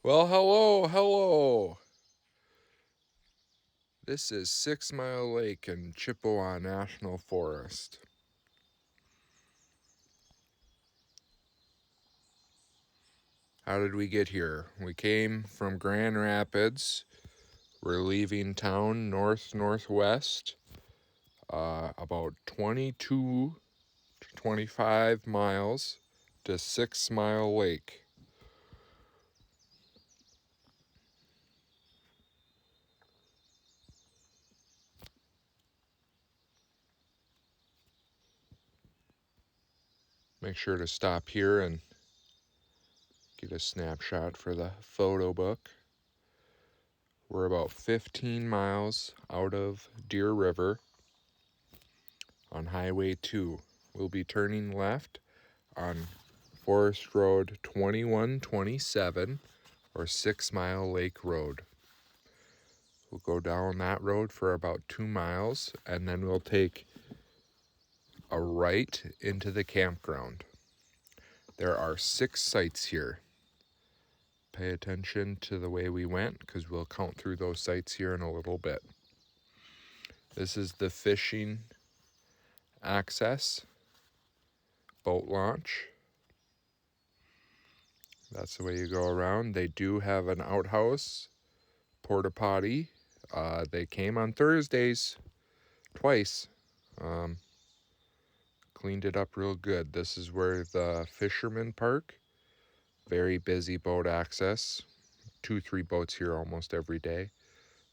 Well, hello. This is 6 Mile Lake in Chippewa National Forest. How did we get here? We came from Grand Rapids. We're leaving town northwest, about 22 to 25 miles to 6 Mile Lake. Make sure to stop here and get a snapshot for the photo book. We're about 15 miles out of Deer River on Highway 2. We'll be turning left on Forest Road 2127 or 6 Mile Lake Road. We'll go down that road for about 2 miles and then we'll take a right into the campground. There are 6 sites here. Pay attention to the way we went because we'll count through those sites here in a little bit. This is the fishing access boat launch. That's the way you go around. They do have an outhouse, porta potty. They came on Thursdays twice. Cleaned it up real good. This is where the fishermen park. Very busy boat access. 2-3 boats here almost every day.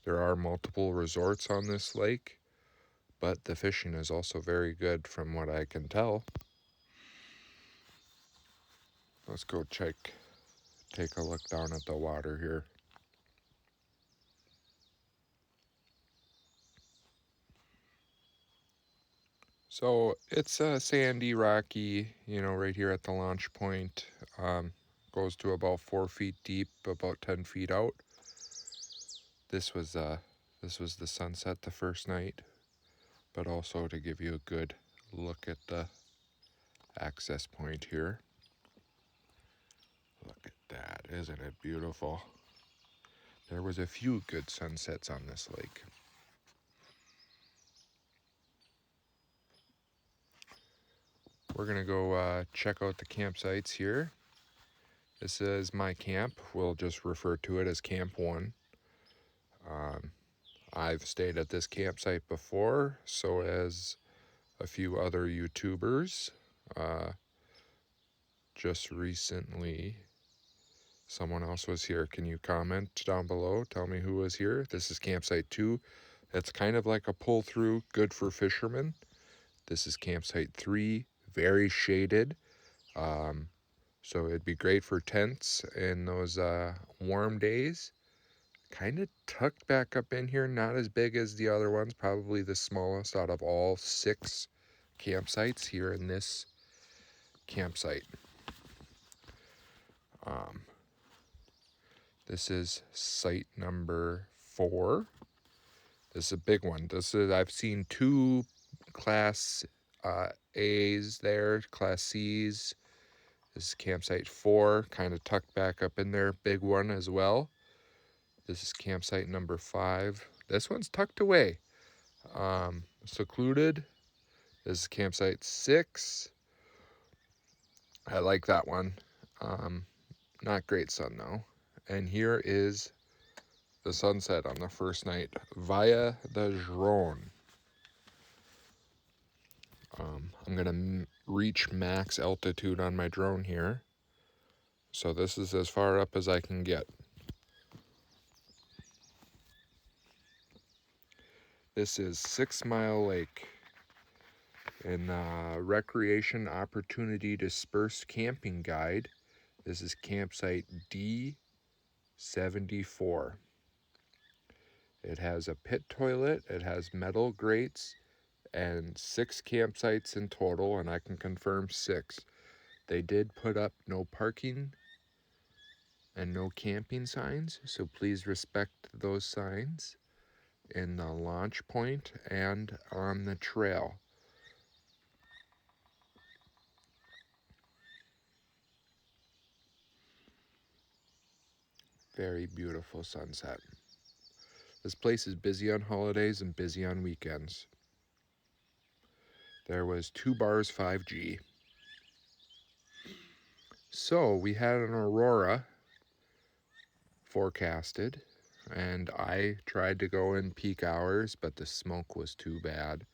There are multiple resorts on this lake, but the fishing is also very good from what I can tell. Let's go take a look down at the water here. So it's a sandy, rocky, right here at the launch point. Goes to about 4 feet deep, about 10 feet out. This was the sunset the first night, but also to give you a good look at the access point here. Look at that, isn't it beautiful? There was a few good sunsets on this lake. We're gonna go check out the campsites here. This is my camp. We'll just refer to it as Camp 1. I've stayed at this campsite before, so has a few other YouTubers. Just recently, someone else was here. Can you comment down below? Tell me who was here. This is campsite 2. It's kind of like a pull through, good for fishermen. This is campsite 3, very shaded. So it'd be great for tents in those warm days. Kind of tucked back up in here, not as big as the other ones, probably the smallest out of all 6 campsites here in this campsite. This is site number 4. This is a big one. I've seen 2 class A's there, class C's. This is campsite 4, kind of tucked back up in there, big one as well. This is campsite number 5. This one's tucked away, secluded. This is campsite 6. I like that one. Not great sun though. And here is the sunset on the first night via the drone. I'm gonna reach max altitude on my drone here. So this is as far up as I can get. This is 6 Mile Lake in the Recreation Opportunity Dispersed Camping Guide. This is campsite D74. It has a pit toilet, it has metal grates, and 6 campsites in total, and I can confirm 6. They did put up no parking and no camping signs, so please respect those signs in the launch point and on the trail. Very beautiful sunset. This place is busy on holidays and busy on weekends. There was 2 bars 5G. So we had an aurora forecasted, and I tried to go in peak hours, but the smoke was too bad.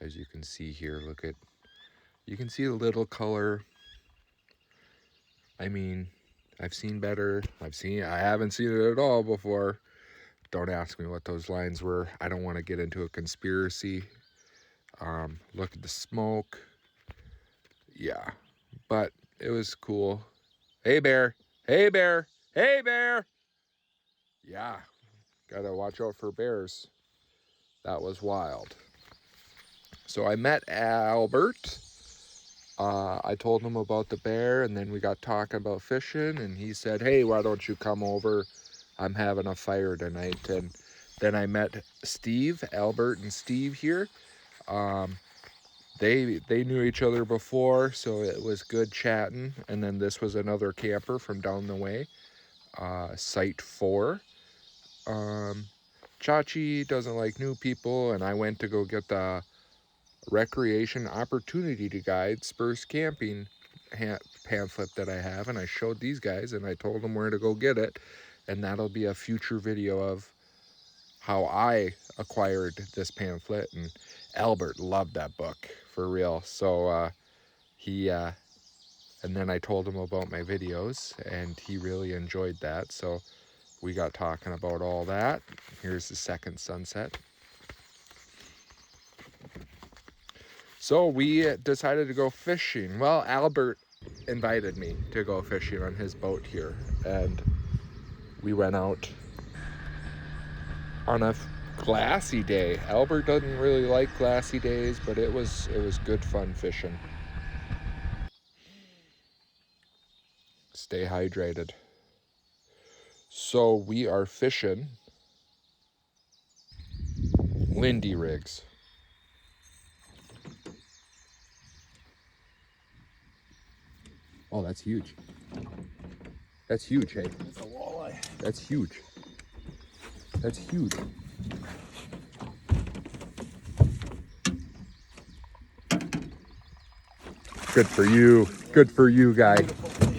As you can see here, you can see a little color. I mean, I've seen better. I haven't seen it at all before. Don't ask me what those lines were. I don't want to get into a conspiracy. Look at the smoke. Yeah, but it was cool. Hey, bear. Hey, bear. Hey, bear. Yeah, gotta watch out for bears. That was wild. So I met Albert. I told him about the bear, and then we got talking about fishing, and he said, hey, why don't you come over? I'm having a fire tonight. And then I met Steve, Albert and Steve here. They knew each other before, so it was good chatting. And then this was another camper from down the way, Site 4. Chachi doesn't like new people, and I went to go get the recreation opportunity to guide Dispersed camping pamphlet that I have, and I showed these guys and I told them where to go get it, and that'll be a future video of how I acquired this pamphlet. And Albert loved that book for real, so and then I told him about my videos and he really enjoyed that, so we got talking about all that. Here's the second sunset. So we decided to go fishing. Well, Albert invited me to go fishing on his boat here, and we went out on a glassy day. Albert doesn't really like glassy days, but it was good fun fishing. Stay hydrated. So we are fishing Lindy rigs. Oh, that's huge. That's huge, hey. It's a walleye. That's huge. That's huge. Good for you. Good for you, guy.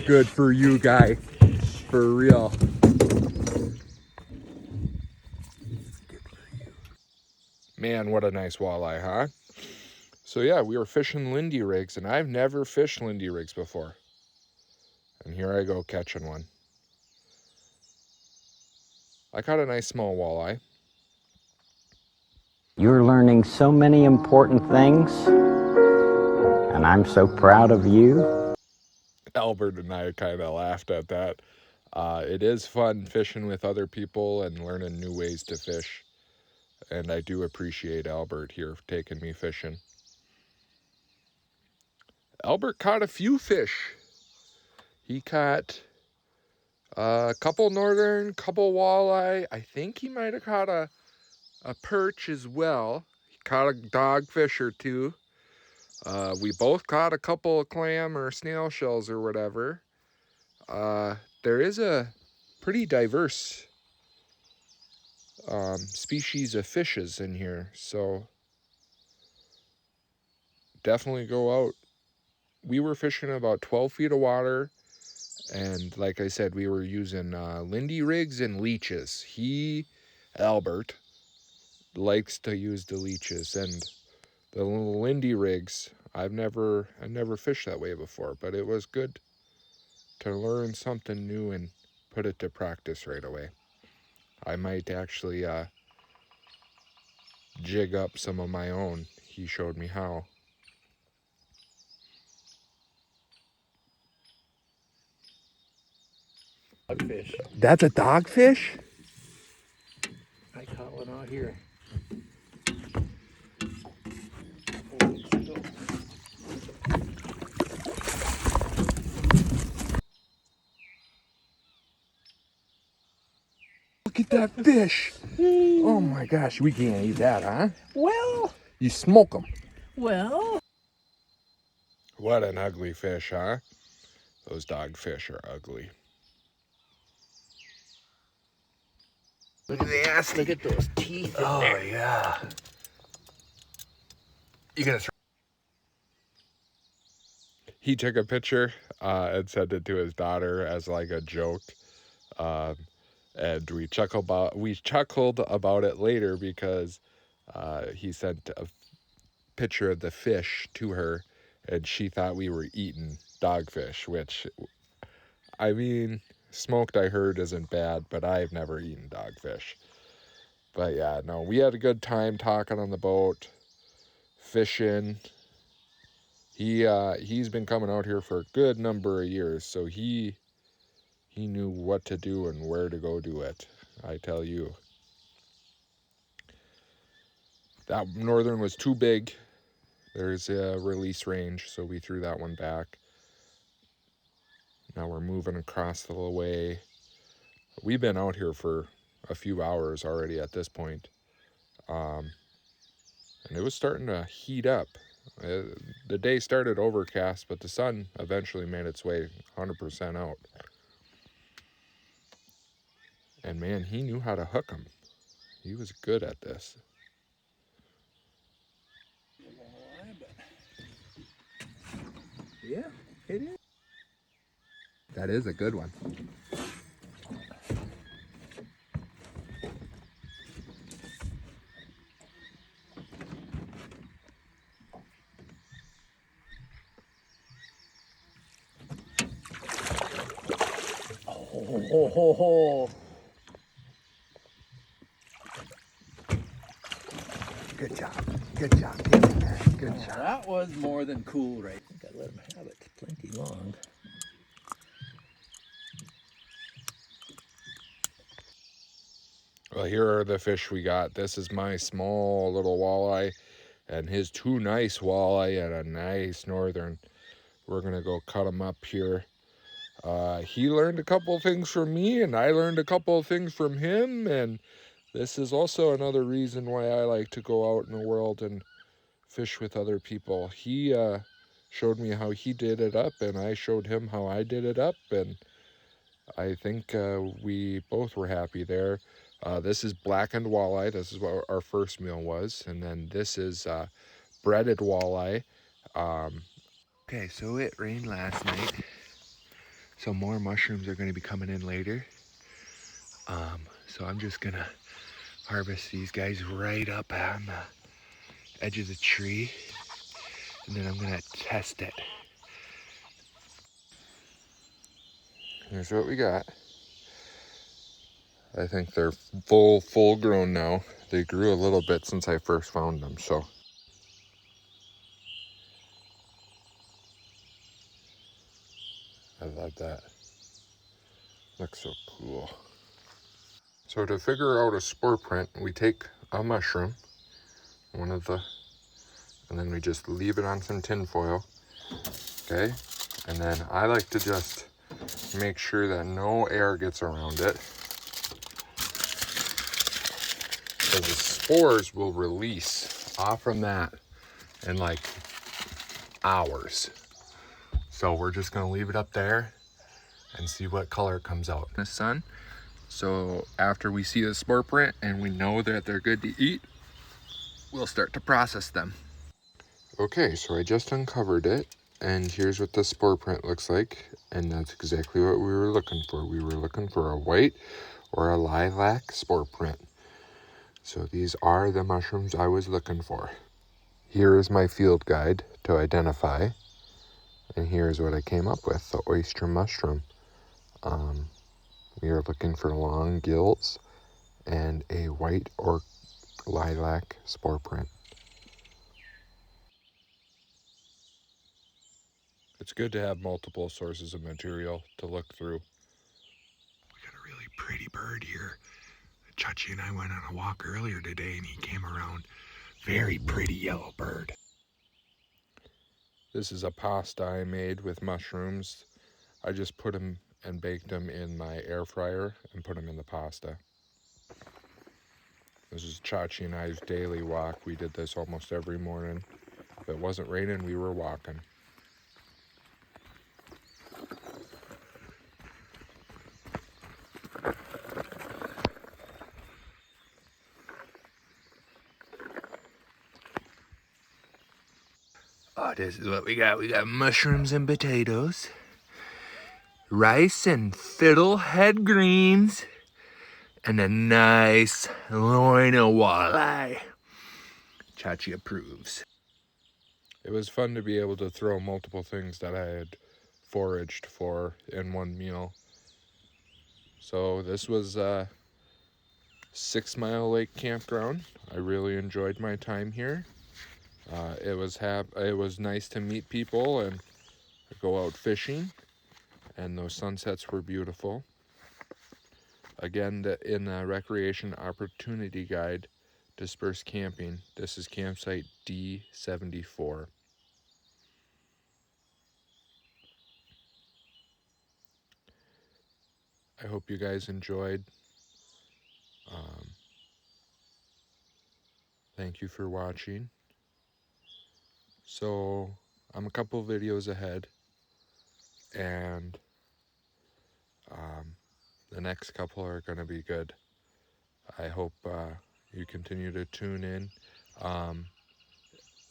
Good for you, guy. For real. Man, what a nice walleye, huh? So yeah, we were fishing Lindy rigs, and I've never fished Lindy rigs before. And here I go catching one. I caught a nice small walleye. You're learning so many important things, and I'm so proud of you. Albert and I kind of laughed at that. It is fun fishing with other people and learning new ways to fish. And I do appreciate Albert here taking me fishing. Albert caught a few fish. He caught a couple northern, couple walleye. I think he might have caught a perch as well. He caught a dogfish or two. We both caught a couple of clam or snail shells or whatever. There is a pretty diverse species of fishes in here, so definitely go out. We were fishing about 12 feet of water, and like I said, we were using Lindy rigs and leeches. Albert, likes to use the leeches, and the little Lindy rigs, I've never fished that way before, but it was good to learn something new and put it to practice right away. I might actually jig up some of my own. He showed me how. Dogfish. That's a dogfish? I caught one out here. Look at that fish. Oh my gosh, we can't eat that, huh? Well. You smoke them. Well. What an ugly fish, huh? Those dogfish are ugly. Look at nasty. Look at those teeth in there. Yeah. You gonna throw? He took a picture and sent it to his daughter as like a joke. And we chuckled about it later because he sent a picture of the fish to her, and she thought we were eating dogfish, which, I mean, smoked I heard isn't bad, but I've never eaten dogfish. But yeah, no, we had a good time talking on the boat, fishing. He's been coming out here for a good number of years, so he knew what to do and where to go do it, I tell you. That northern was too big. There's a release range, so we threw that one back. Now we're moving across the way. We've been out here for a few hours already at this point. And it was starting to heat up. The day started overcast, but the sun eventually made its way 100% out. And man, he knew how to hook them. He was good at this. Yeah, it is. That is a good one. Oh. Good job. Good job. Get in there. Good job. That was more than cool, right? I think I let him have it plenty long. Well, here are the fish we got. This is my small little walleye and his two nice walleye and a nice northern. We're going to go cut them up here. He learned a couple things from me, and I learned a couple of things from him, and this is also another reason why I like to go out in the world and fish with other people. He showed me how he did it up, and I showed him how I did it up, and I think we both were happy there. This is blackened walleye. This is what our first meal was, and then this is breaded walleye. Okay, so it rained last night, so more mushrooms are going to be coming in later. So I'm just going to harvest these guys right up on the edge of the tree, and then I'm going to test it. Here's what we got. I think they're full grown now. They grew a little bit since I first found them, so. I love that. Looks so cool. So to figure out a spore print, we take a mushroom, and then we just leave it on some tin foil, okay? And then I like to just make sure that no air gets around it, because the spores will release off from that in like hours. So we're just gonna leave it up there and see what color comes out in the sun. So after we see the spore print and we know that they're good to eat, we'll start to process them. Okay, so I just uncovered it, and here's what the spore print looks like, and that's exactly what we were looking for. We were looking for a white or a lilac spore print. So these are the mushrooms I was looking for. Here is my field guide to identify, and here's what I came up with, the oyster mushroom. We are looking for long gills and a white or lilac spore print. It's good to have multiple sources of material to look through. We got a really pretty bird here. Chachi and I went on a walk earlier today and he came around. Very pretty yellow bird. This is a pasta I made with mushrooms. I just put them and baked them in my air fryer and put them in the pasta. This is Chachi and I's daily walk. We did this almost every morning. If it wasn't raining, we were walking. this is what we got. We got mushrooms and potatoes, rice and fiddlehead greens, and a nice loin of walleye. Chachi approves. It was fun to be able to throw multiple things that I had foraged for in one meal. So this was 6 Mile Lake Campground. I really enjoyed my time here. It was nice to meet people and go out fishing, and those sunsets were beautiful. Again, in the Recreation Opportunity Guide, Dispersed Camping, this is campsite D74. I hope you guys enjoyed. Thank you for watching. So I'm a couple videos ahead, and the next couple are going to be good. I hope you continue to tune in.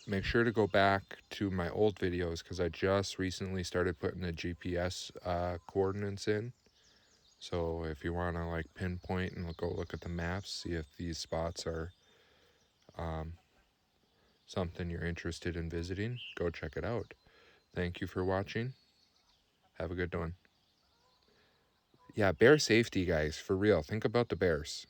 Make sure to go back to my old videos because I just recently started putting the GPS coordinates in. So if you want to like pinpoint and go look at the maps, see if these spots are something you're interested in visiting, go check it out. Thank you for watching. Have a good one. Yeah, bear safety, guys, for real. Think about the bears.